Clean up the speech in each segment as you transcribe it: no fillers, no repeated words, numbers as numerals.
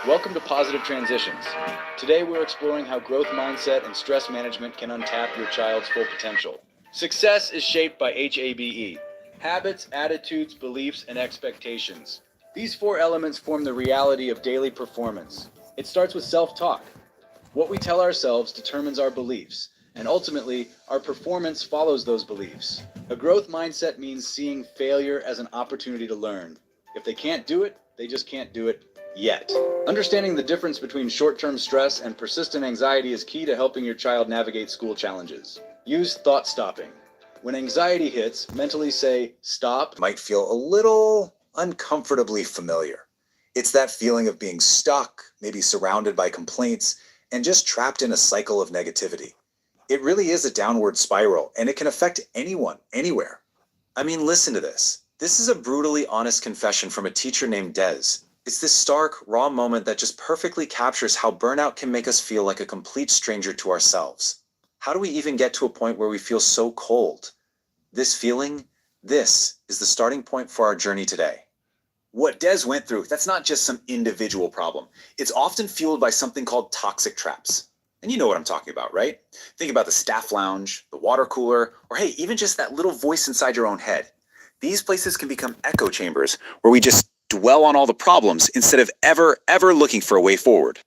Welcome to Positive Transitions. Today we're exploring how growth mindset and stress management can untap your child's full potential. Success is shaped by HABE: habits, attitudes, beliefs, and expectations. These four elements form the reality of daily performance. It starts with self-talk. What we tell ourselves determines our beliefs, and ultimately, our performance follows those beliefs. A growth mindset means seeing failure as an opportunity to learn. If they can't do it, they just can't do it yet. Understanding the difference between short-term stress and persistent anxiety is key to helping your child navigate school challenges. Use thought stopping. When anxiety hits, mentally say, stop. Might feel a little uncomfortably familiar. It's that feeling of being stuck, maybe surrounded by complaints, and just trapped in a cycle of negativity. It really is a downward spiral, and it can affect anyone, anywhere. I mean, listen to this. This is a brutally honest confession from a teacher named Des. It's this stark, raw moment that just perfectly captures how burnout can make us feel like a complete stranger to ourselves. How do we even get to a point where we feel so cold? This feeling, this is the starting point for our journey today. What Des went through, that's not just some individual problem. It's often fueled by something called toxic traps. And you know what I'm talking about, right? Think about the staff lounge, the water cooler, or hey, even just that little voice inside your own head. These places can become echo chambers where we just dwell on all the problems instead of ever looking for a way forward.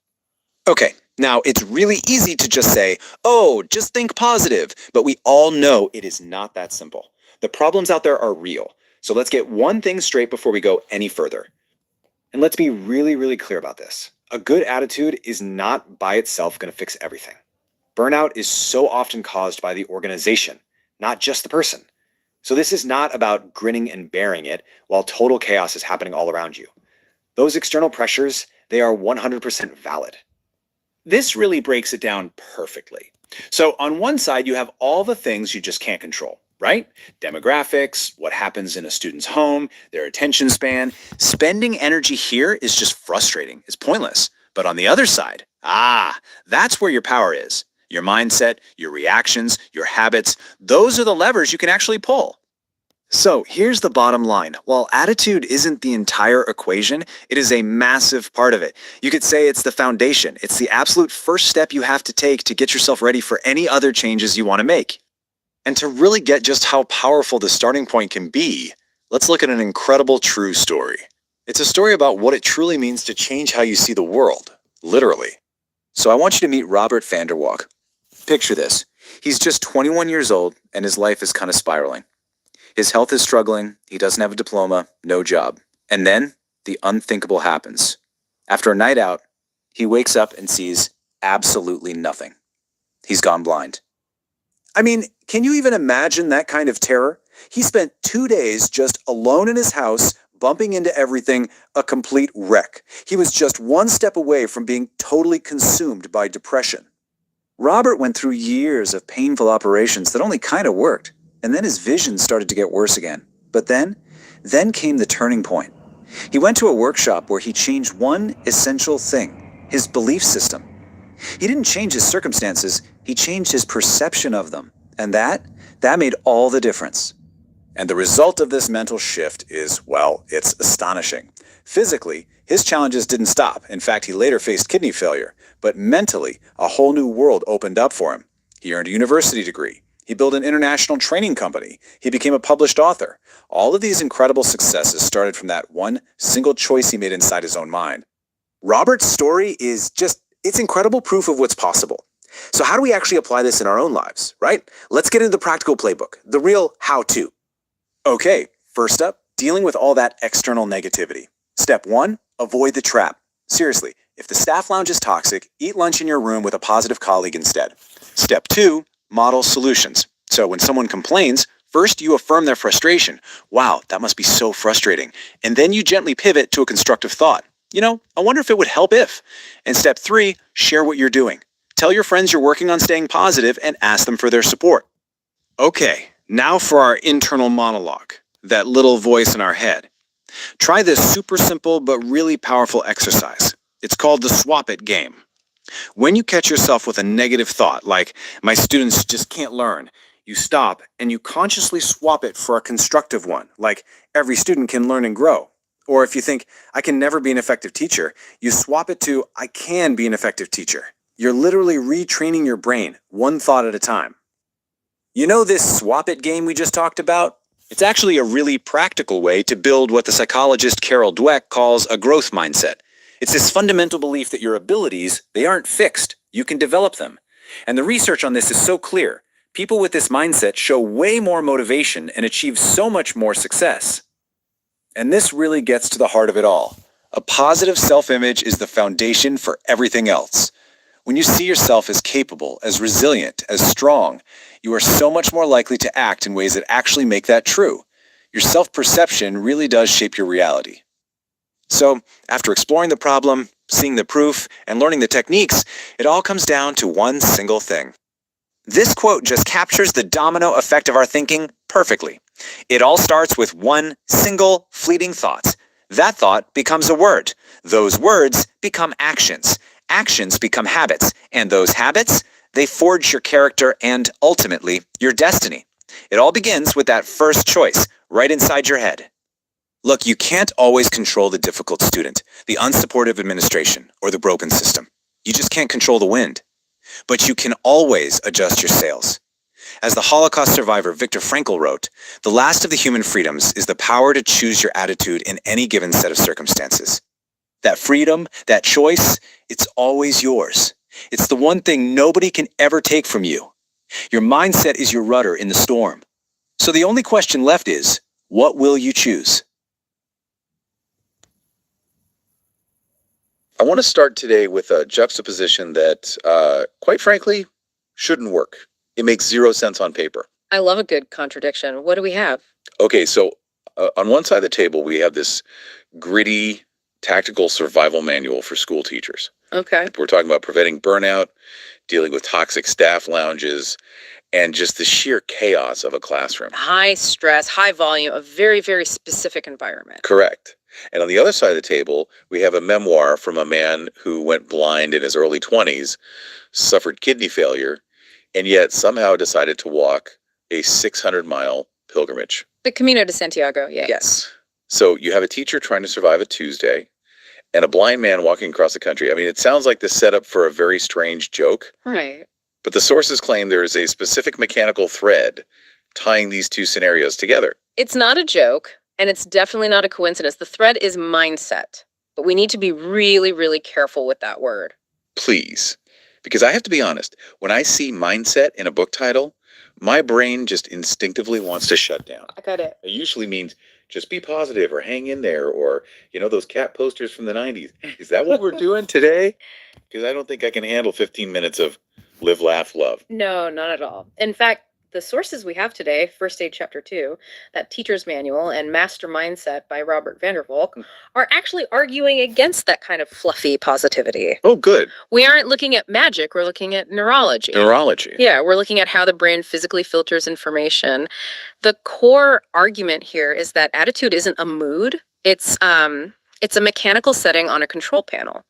Okay, now it's really easy to just say, oh, just think positive, but we all know it is not that simple. The problems out there are real, so let's get one thing straight before we go any further. And let's be really clear about this. A good attitude is not by itself going to fix everything. Burnout is so often caused by the organization, not just the person. So this is not about grinning and bearing it while total chaos is happening all around you. Those external pressures, they are 100% valid. This really breaks it down perfectly. So on one side, you have all the things you just can't control, right? Demographics, what happens in a student's home, their attention span. Spending energy here is just frustrating. It's pointless. But on the other side, that's where your power is. Your mindset, your reactions, your habits, those are the levers you can actually pull. So here's the bottom line. While attitude isn't the entire equation, it is a massive part of it. You could say it's the foundation. It's the absolute first step you have to take to get yourself ready for any other changes you want to make. And to really get just how powerful the starting point can be, let's look at an incredible true story. It's a story about what it truly means to change how you see the world, literally. So I want you to meet Robert Vanderwalk. Picture this. He's just 21 years old and his life is kind of spiraling. His health is struggling, he doesn't have a diploma, no job. And then the unthinkable happens. After a night out, he wakes up and sees absolutely nothing. He's gone blind. I mean, can you even imagine that kind of terror? He spent 2 days just alone in his house, bumping into everything, a complete wreck. He was just one step away from being totally consumed by depression. Robert went through years of painful operations that only kind of worked, and then his vision started to get worse again. But then came the turning point. He went to a workshop where he changed one essential thing, his belief system. He didn't change his circumstances, he changed his perception of them. And that made all the difference. And the result of this mental shift is, well, it's astonishing. Physically, his challenges didn't stop. In fact, he later faced kidney failure. But mentally, a whole new world opened up for him. He earned a university degree. He built an international training company. He became a published author. All of these incredible successes started from that one single choice he made inside his own mind. Robert's story is it's incredible proof of what's possible. So how do we actually apply this in our own lives, right? Let's get into the practical playbook, the real how-to. Okay, first up, dealing with all that external negativity. Step 1, avoid the trap. Seriously, if the staff lounge is toxic, eat lunch in your room with a positive colleague instead. Step 2, model solutions. So when someone complains, first you affirm their frustration. Wow, that must be so frustrating. And then you gently pivot to a constructive thought. I wonder if it would help if. And step 3, share what you're doing. Tell your friends you're working on staying positive and ask them for their support. Okay, now for our internal monologue, that little voice in our head. Try this super simple but really powerful exercise. It's called the swap it game. When you catch yourself with a negative thought, like, my students just can't learn, you stop and you consciously swap it for a constructive one, like, every student can learn and grow. Or if you think, I can never be an effective teacher, you swap it to, I can be an effective teacher. You're literally retraining your brain, one thought at a time. You know this swap it game we just talked about? It's actually a really practical way to build what the psychologist Carol Dweck calls a growth mindset. It's this fundamental belief that your abilities, they aren't fixed. You can develop them. And the research on this is so clear. People with this mindset show way more motivation and achieve so much more success. And this really gets to the heart of it all. A positive self-image is the foundation for everything else. When you see yourself as capable, as resilient, as strong, you are so much more likely to act in ways that actually make that true. Your self-perception really does shape your reality. So, after exploring the problem, seeing the proof, and learning the techniques, it all comes down to one single thing. This quote just captures the domino effect of our thinking perfectly. It all starts with one single fleeting thought. That thought becomes a word. Those words become actions. Actions become habits. And those habits, they forge your character and, ultimately, your destiny. It all begins with that first choice, right inside your head. Look, you can't always control the difficult student, the unsupportive administration, or the broken system. You just can't control the wind. But you can always adjust your sails. As the Holocaust survivor Viktor Frankl wrote, the last of the human freedoms is the power to choose your attitude in any given set of circumstances. That freedom, that choice, it's always yours. It's the one thing nobody can ever take from you. Your mindset is your rudder in the storm. So the only question left is, what will you choose? I want to start today with a juxtaposition that, quite frankly, shouldn't work. It makes zero sense on paper. I love a good contradiction. What do we have? Okay, so on one side of the table, we have this gritty, tactical survival manual for school teachers. Okay. We're talking about preventing burnout, dealing with toxic staff lounges, and just the sheer chaos of a classroom. High stress, high volume, a very, very specific environment. Correct. And on the other side of the table, we have a memoir from a man who went blind in his early 20s, suffered kidney failure, and yet somehow decided to walk a 600-mile pilgrimage. The Camino de Santiago, yeah. Yes. So you have a teacher trying to survive a Tuesday and a blind man walking across the country. I mean, it sounds like the setup for a very strange joke. Right. But the sources claim there is a specific mechanical thread tying these two scenarios together. It's not a joke, and it's definitely not a coincidence. The thread is mindset, but we need to be really, really careful with that word. Please. Because I have to be honest, when I see mindset in a book title, my brain just instinctively wants to shut down. I got it. It usually means just be positive or hang in there or, those cat posters from the 90s. Is that what we're doing today? Because I don't think I can handle 15 minutes of live, laugh, love. No, not at all. In fact, the sources we have today, First Aid Chapter 2, that Teacher's Manual, and Master Mindset by Robert Vandervolk, are actually arguing against that kind of fluffy positivity. Oh, good. We aren't looking at magic, we're looking at neurology. Neurology. Yeah, we're looking at how the brain physically filters information. The core argument here is that attitude isn't a mood, it's a mechanical setting on a control panel.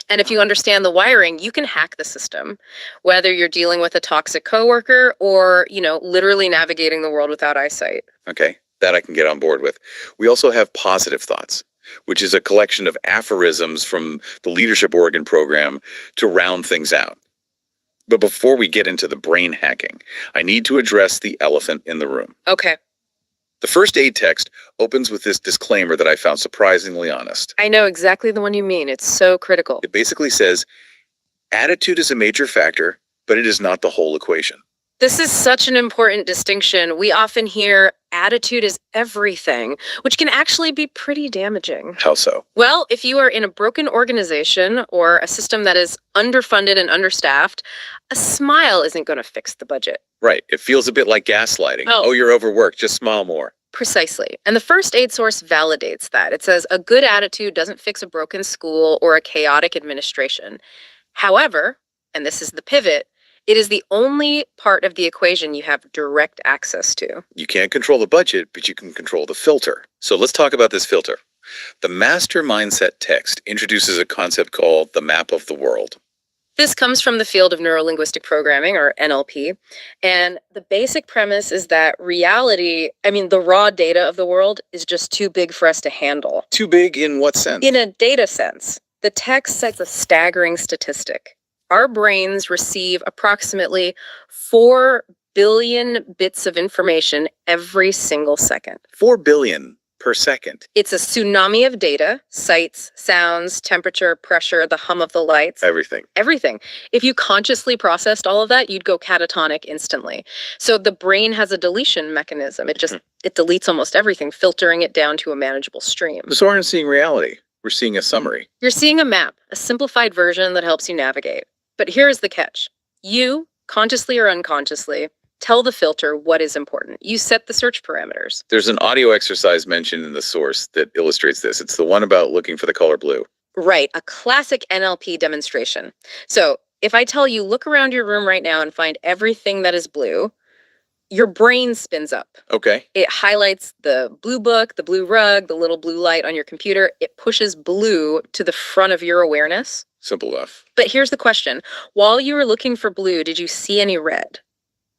And if you understand the wiring, you can hack the system, whether you're dealing with a toxic coworker or, literally navigating the world without eyesight. Okay, that I can get on board with. We also have positive thoughts, which is a collection of aphorisms from the Leadership Oregon program to round things out. But before we get into the brain hacking, I need to address the elephant in the room. Okay. The first aid text opens with this disclaimer that I found surprisingly honest. I know exactly the one you mean. It's so critical. It basically says, attitude is a major factor, but it is not the whole equation. This is such an important distinction. We often hear attitude is everything, which can actually be pretty damaging. How so? Well, if you are in a broken organization or a system that is underfunded and understaffed, a smile isn't going to fix the budget. Right. It feels a bit like gaslighting. Oh. Oh, you're overworked. Just smile more. Precisely. And the first aid source validates that. It says a good attitude doesn't fix a broken school or a chaotic administration. However, and this is the pivot, it is the only part of the equation you have direct access to. You can't control the budget, but you can control the filter. So let's talk about this filter. The Master Mindset text introduces a concept called the map of the world. This comes from the field of neuro-linguistic programming, or NLP, and the basic premise is that reality, the raw data of the world, is just too big for us to handle. Too big in what sense? In a data sense, the text cites a staggering statistic. Our brains receive approximately 4 billion bits of information every single second. 4 billion per second. It's a tsunami of data, sights, sounds, temperature, pressure, the hum of the lights. Everything. Everything. If you consciously processed all of that, you'd go catatonic instantly. So the brain has a deletion mechanism. It deletes almost everything, filtering it down to a manageable stream. So we're not seeing reality. We're seeing a summary. You're seeing a map, a simplified version that helps you navigate. But here's the catch. You, consciously or unconsciously, tell the filter what is important. You set the search parameters. There's an audio exercise mentioned in the source that illustrates this. It's the one about looking for the color blue. Right, a classic NLP demonstration. So if I tell you, look around your room right now and find everything that is blue, your brain spins up. Okay. It highlights the blue book, the blue rug, the little blue light on your computer. It pushes blue to the front of your awareness. Simple enough. But here's the question. While you were looking for blue, did you see any red?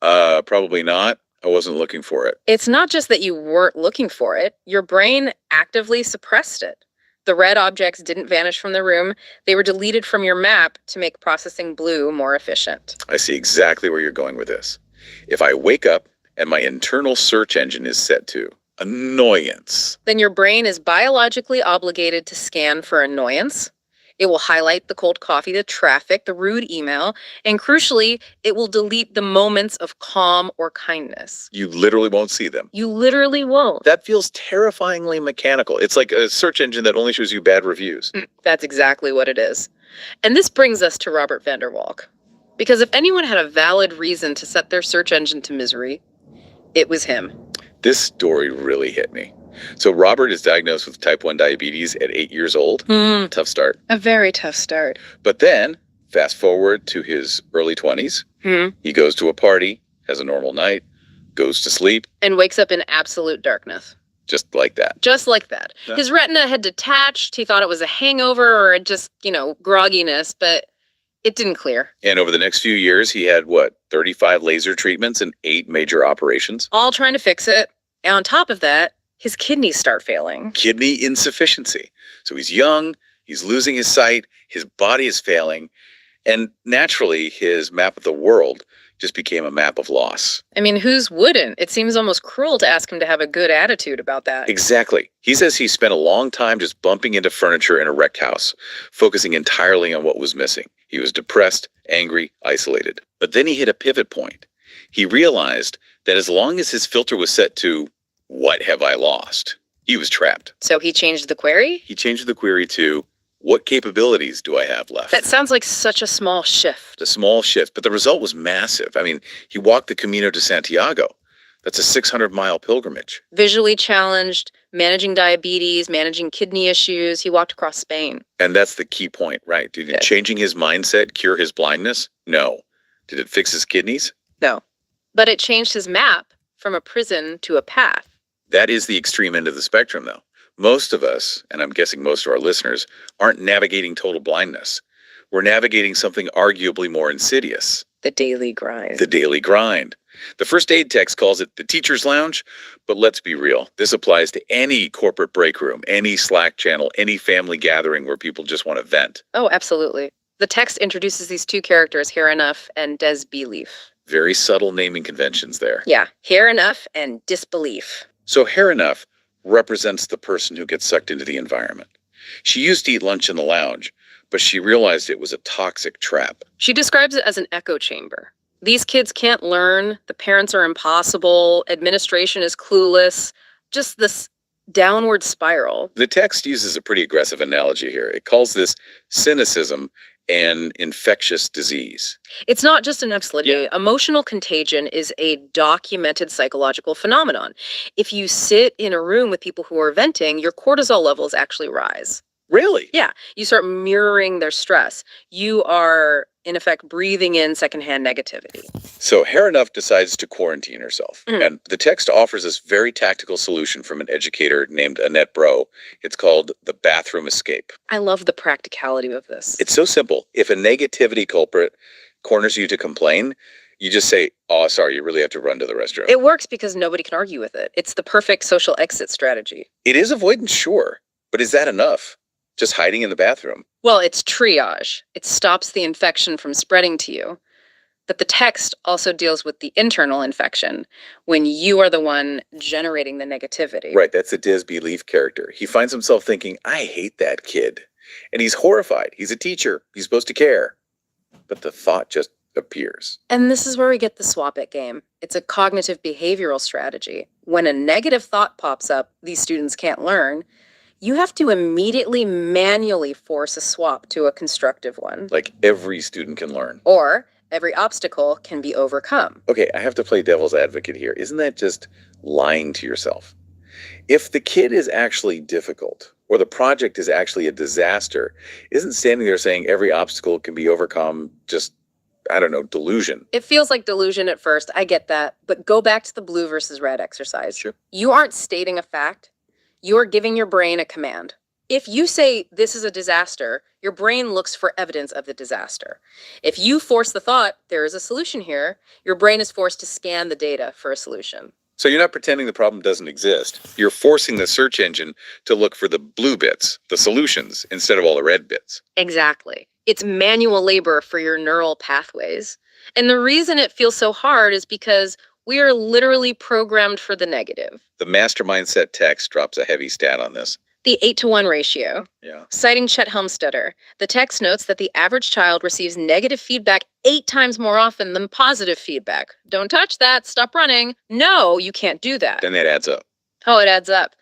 Probably not. I wasn't looking for it. It's not just that you weren't looking for it. Your brain actively suppressed it. The red objects didn't vanish from the room. They were deleted from your map to make processing blue more efficient. I see exactly where you're going with this. If I wake up and my internal search engine is set to annoyance, then your brain is biologically obligated to scan for annoyance. It will highlight the cold coffee, the traffic, the rude email, and crucially, it will delete the moments of calm or kindness. you literally won't see them. You literally won't. That feels terrifyingly mechanical. It's like a search engine that only shows you bad reviews. That's exactly what it is. And this brings us to Robert van der Walk. Because if anyone had a valid reason to set their search engine to misery, it was him. This story really hit me. So Robert is diagnosed with type 1 diabetes at 8 years old. Tough start. A very tough start. But then, fast forward to his early 20s. He goes to a party, has a normal night, goes to sleep. And wakes up in absolute darkness. Just like that. Just like that. Yeah. His retina had detached. He thought it was a hangover or just, grogginess, but it didn't clear. And over the next few years, he had, 35 laser treatments and 8 major operations? All trying to fix it. And on top of that, his kidneys start failing. Kidney insufficiency. So he's young, he's losing his sight, his body is failing, and naturally his map of the world just became a map of loss. Whose wouldn't? It seems almost cruel to ask him to have a good attitude about that. Exactly. He says he spent a long time just bumping into furniture in a wrecked house, focusing entirely on what was missing. He was depressed, angry, isolated. But then he hit a pivot point. He realized that as long as his filter was set to, what have I lost? He was trapped. So he changed the query? He changed the query to, what capabilities do I have left? That sounds like such a small shift. A small shift, but the result was massive. He walked the Camino de Santiago. That's a 600-mile pilgrimage. Visually challenged, managing diabetes, managing kidney issues. He walked across Spain. And that's the key point, right? Did changing his mindset cure his blindness? No. Did it fix his kidneys? No. But it changed his map from a prison to a path. That is the extreme end of the spectrum, though. Most of us, and I'm guessing most of our listeners, aren't navigating total blindness. We're navigating something arguably more insidious. The daily grind. The daily grind. The first aid text calls it the teacher's lounge, but let's be real. This applies to any corporate break room, any Slack channel, any family gathering where people just want to vent. Oh, absolutely. The text introduces these two characters, Hear Enough and Disbelief. Very subtle naming conventions there. Yeah, Hear Enough and Disbelief. So Hear Enough represents the person who gets sucked into the environment. She used to eat lunch in the lounge, but she realized it was a toxic trap. She describes it as an echo chamber. These kids can't learn, the parents are impossible, administration is clueless, just this downward spiral. The text uses a pretty aggressive analogy here. It calls this cynicism an infectious disease. It's not just an absolute. Emotional contagion is a documented psychological phenomenon. If you sit in a room with people who are venting, your cortisol levels actually rise. Really? Yeah, you start mirroring their stress. You are, in effect, breathing in secondhand negativity. So Haranuff decides to quarantine herself. Mhm. And the text offers this very tactical solution from an educator named Annette Bro. It's called the bathroom escape. I love the practicality of this. It's so simple. If a negativity culprit corners you to complain, you just say, "Oh, sorry, you really have to run to the restroom." It works because nobody can argue with it. It's the perfect social exit strategy. It is avoidance, sure, but is that enough? Just hiding in the bathroom? Well, it's triage. It stops the infection from spreading to you. But the text also deals with the internal infection when you are the one generating the negativity. Right, that's the Disby Leaf character. He finds himself thinking, "I hate that kid." And he's horrified. He's a teacher. He's supposed to care. But the thought just appears. And this is where we get the swap it game. It's a cognitive behavioral strategy. When a negative thought pops up, these students can't learn. You have to immediately manually force a swap to a constructive one. Like every student can learn. Or every obstacle can be overcome. Okay, I have to play devil's advocate here. Isn't that just lying to yourself? If the kid is actually difficult, or the project is actually a disaster, isn't standing there saying every obstacle can be overcome just, I don't know, delusion? It feels like delusion at first. I get that. But go back to the blue versus red exercise. Sure. You aren't stating a fact. You are giving your brain a command. If you say this is a disaster, your brain looks for evidence of the disaster. If you force the thought, there is a solution here, your brain is forced to scan the data for a solution. So you're not pretending the problem doesn't exist. You're forcing the search engine to look for the blue bits, the solutions, instead of all the red bits. Exactly. It's manual labor for your neural pathways. And the reason it feels so hard is because we are literally programmed for the negative. The master mindset text drops a heavy stat on this. The 8-to-1 ratio. Yeah. Citing Chet Helmstetter, the text notes that the average child receives negative feedback 8 times more often than positive feedback. Don't touch that. Stop running. No, you can't do that. Then that adds up. Oh, it adds up.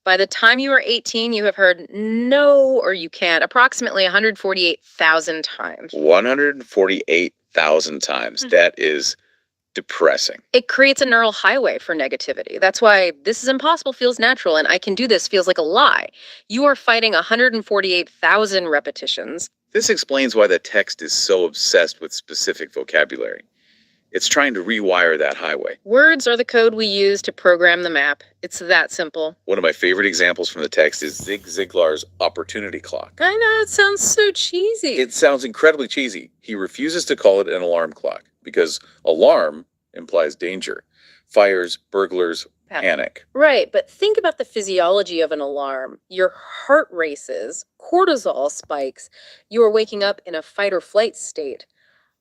By the time you are 18, you have heard no or you can't approximately 148,000 times. 148,000 times. That is depressing. It creates a neural highway for negativity. That's why this is impossible feels natural and I can do this feels like a lie. You are fighting 148,000 repetitions. This explains why the text is so obsessed with specific vocabulary. It's trying to rewire that highway. Words are the code we use to program the map. It's that simple. One of my favorite examples from the text is Zig Ziglar's opportunity clock. I know, it sounds so cheesy. It sounds incredibly cheesy. He refuses to call it an alarm clock because alarm implies danger. Fires, burglars, panic. Right, but think about the physiology of an alarm. Your heart races, cortisol spikes, you are waking up in a fight or flight state.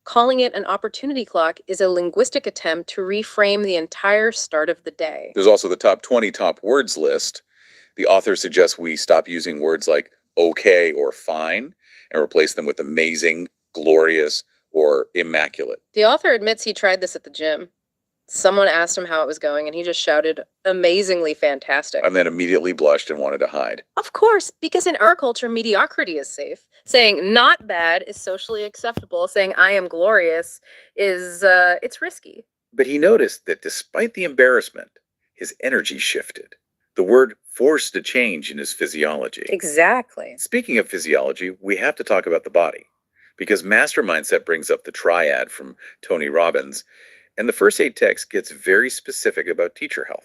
Calling it an opportunity clock is a linguistic attempt to reframe the entire start of the day. There's also the top 20 top words list. The author suggests we stop using words like okay or fine and replace them with amazing, glorious, or immaculate. The author admits he tried this at the gym. Someone asked him how it was going, and he just shouted, "Amazingly fantastic." And then immediately blushed and wanted to hide. Of course, because in our culture, mediocrity is safe. Saying not bad is socially acceptable. Saying I am glorious is, it's risky. But he noticed that despite the embarrassment, his energy shifted. The word forced a change in his physiology. Exactly. Speaking of physiology, we have to talk about the body. Because Master Mindset brings up the triad from Tony Robbins, and the first aid text gets very specific about teacher health.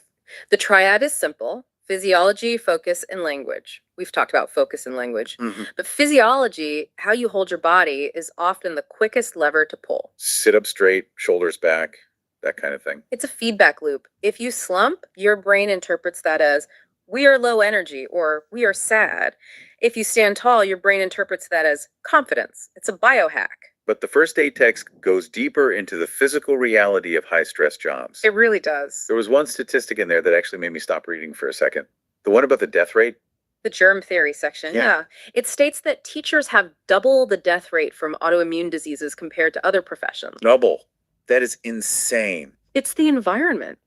The triad is simple: physiology, focus, and language. We've talked about focus and language. But physiology, how you hold your body, is often the quickest lever to pull. Sit up straight, shoulders back, that kind of thing. It's a feedback loop. If you slump, your brain interprets that as we are low energy or we are sad. If you stand tall, your brain interprets that as confidence. It's a biohack. But the first aid text goes deeper into the physical reality of high-stress jobs. It really does. There was one statistic in there that actually made me stop reading for a second. The one about the death rate. The germ theory section, yeah. It states that teachers have double the death rate from autoimmune diseases compared to other professions. Double. That is insane. It's the environment.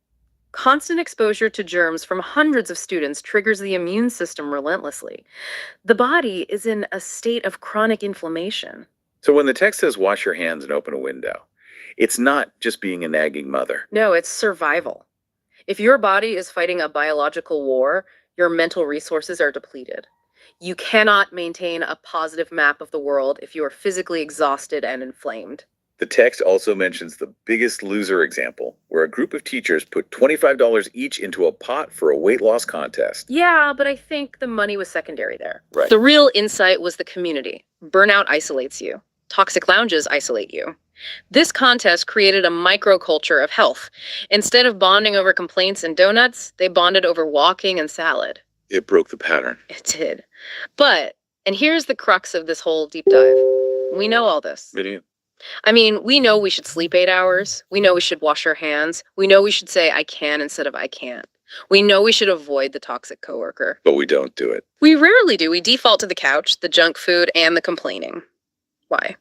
Constant exposure to germs from hundreds of students triggers the immune system relentlessly. The body is in a state of chronic inflammation. So when the text says wash your hands and open a window, it's not just being a nagging mother. No, it's survival. If your body is fighting a biological war, your mental resources are depleted. You cannot maintain a positive map of the world if you are physically exhausted and inflamed. The text also mentions the Biggest Loser example, where a group of teachers put $25 each into a pot for a weight loss contest. Yeah, but I think the money was secondary there. Right. The real insight was the community. Burnout isolates you. Toxic lounges isolate you. This contest created a microculture of health. Instead of bonding over complaints and donuts, they bonded over walking and salad. It broke the pattern. It did. But, and here's the crux of this whole deep dive. We know all this. Video. I mean, we know we should sleep 8 hours. We know we should wash our hands. We know we should say I can instead of I can't. We know we should avoid the toxic coworker. But we don't do it. We rarely do. We default to the couch, the junk food, and the complaining. Why?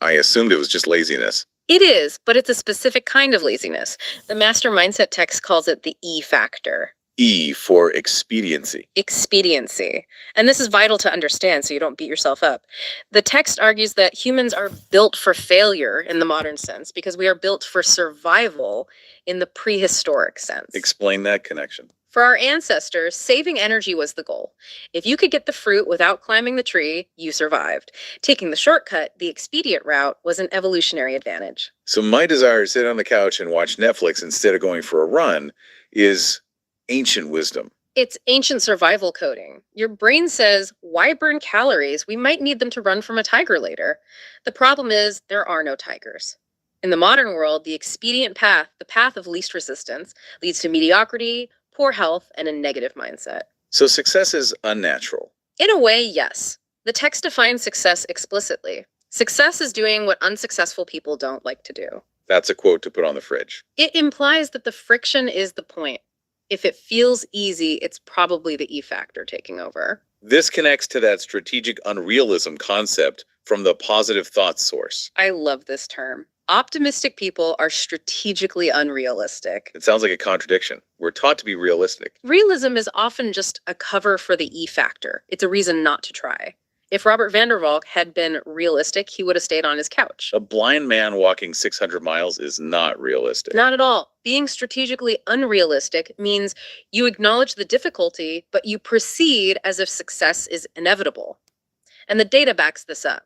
I assumed it was just laziness. It is, but it's a specific kind of laziness. The master mindset text calls it the E factor. E for expediency. Expediency. And this is vital to understand so you don't beat yourself up. The text argues that humans are built for failure in the modern sense because we are built for survival in the prehistoric sense. Explain that connection. For our ancestors, saving energy was the goal. If you could get the fruit without climbing the tree, you survived. Taking the shortcut, the expedient route, was an evolutionary advantage. So my desire to sit on the couch and watch Netflix instead of going for a run is ancient wisdom. It's ancient survival coding. Your brain says, why burn calories? We might need them to run from a tiger later. The problem is there are no tigers. In the modern world, the expedient path, the path of least resistance, leads to mediocrity, poor health, and a negative mindset. So success is unnatural. In a way, yes. The text defines success explicitly. Success is doing what unsuccessful people don't like to do. That's a quote to put on the fridge. It implies that the friction is the point. If it feels easy, it's probably the E factor taking over. This connects to that strategic unrealism concept from the positive thoughts source. I love this term. Optimistic people are strategically unrealistic. It sounds like a contradiction. We're taught to be realistic. Realism is often just a cover for the E factor. It's a reason not to try. If Robert van der Valk had been realistic, he would have stayed on his couch. A blind man walking 600 miles is not realistic. Not at all. Being strategically unrealistic means you acknowledge the difficulty, but you proceed as if success is inevitable. And the data backs this up.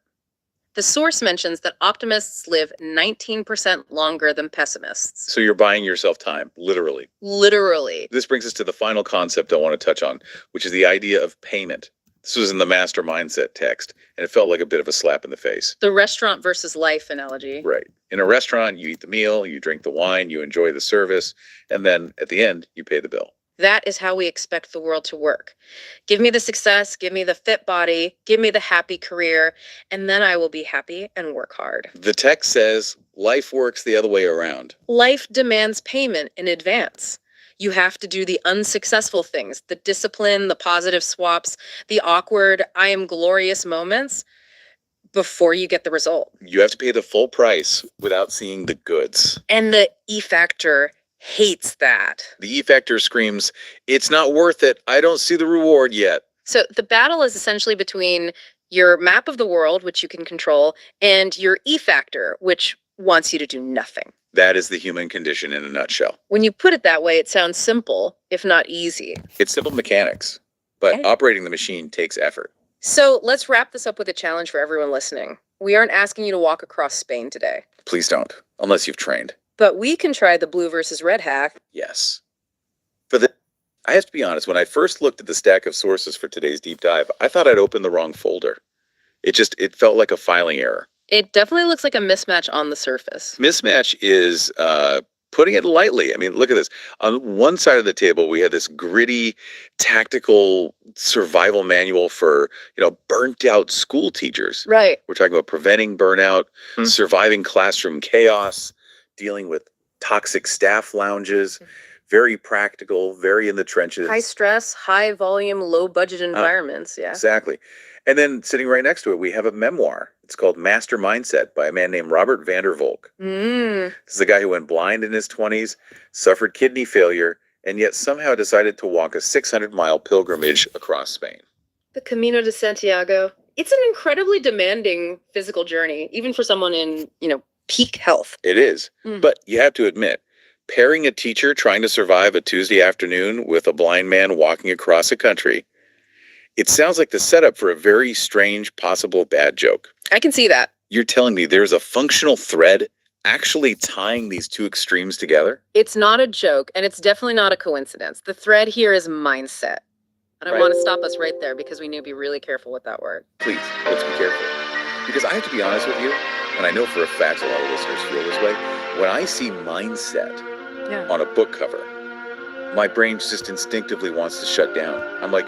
The source mentions that optimists live 19% longer than pessimists. So you're buying yourself time, literally. Literally. This brings us to the final concept I want to touch on, which is the idea of payment. This was in the master mindset text, and it felt like a bit of a slap in the face. The restaurant versus life analogy. Right. In a restaurant, you eat the meal, you drink the wine, you enjoy the service, and then at the end, you pay the bill. That is how we expect the world to work. Give me the success, give me the fit body, give me the happy career, and then I will be happy and work hard. The text says life works the other way around. Life demands payment in advance. You have to do the unsuccessful things, the discipline, the positive swaps, the awkward, I am glorious moments before you get the result. You have to pay the full price without seeing the goods. And the E factor hates that. The E factor screams, it's not worth it. I don't see the reward yet. So the battle is essentially between your map of the world, which you can control, and your E factor, which wants you to do nothing. That is the human condition in a nutshell. When you put it that way, it sounds simple, if not easy. It's simple mechanics, but Okay. operating the machine takes effort. So let's wrap this up with a challenge for everyone listening. We aren't asking you to walk across Spain today, Please don't, unless you've trained. but we can try the blue versus red hack. Yes. I have to be honest, when I first looked at the stack of sources for today's deep dive, I thought I'd opened the wrong folder. It felt like a filing error. It definitely looks like a mismatch on the surface. Mismatch is putting it lightly. I mean, look at this. On one side of the table, we had this gritty, tactical survival manual for, burnt out school teachers. Right. We're talking about preventing burnout, surviving classroom chaos, dealing with toxic staff lounges, very practical, very in the trenches. High stress, high volume, low budget environments. Yeah. Exactly. And then sitting right next to it, we have a memoir. It's called Master Mindset by a man named Robert van der Valk. This is a guy who went blind in his 20s, suffered kidney failure, and yet somehow decided to walk a 600-mile pilgrimage across Spain. The Camino de Santiago. It's an incredibly demanding physical journey, even for someone in, peak health. It is. But you have to admit, pairing a teacher trying to survive a Tuesday afternoon with a blind man walking across a country It sounds like the setup for a very strange, possible bad joke. I can see that. You're telling me there's a functional thread actually tying these two extremes together? It's not a joke, and it's definitely not a coincidence. The thread here is mindset. And I Right. want to stop us right there because we need to be really careful with that word. Please, let's be careful. Because I have to be honest with you, and I know for a fact a lot of listeners feel this way, when I see mindset Yeah. on a book cover, my brain just instinctively wants to shut down. I'm like,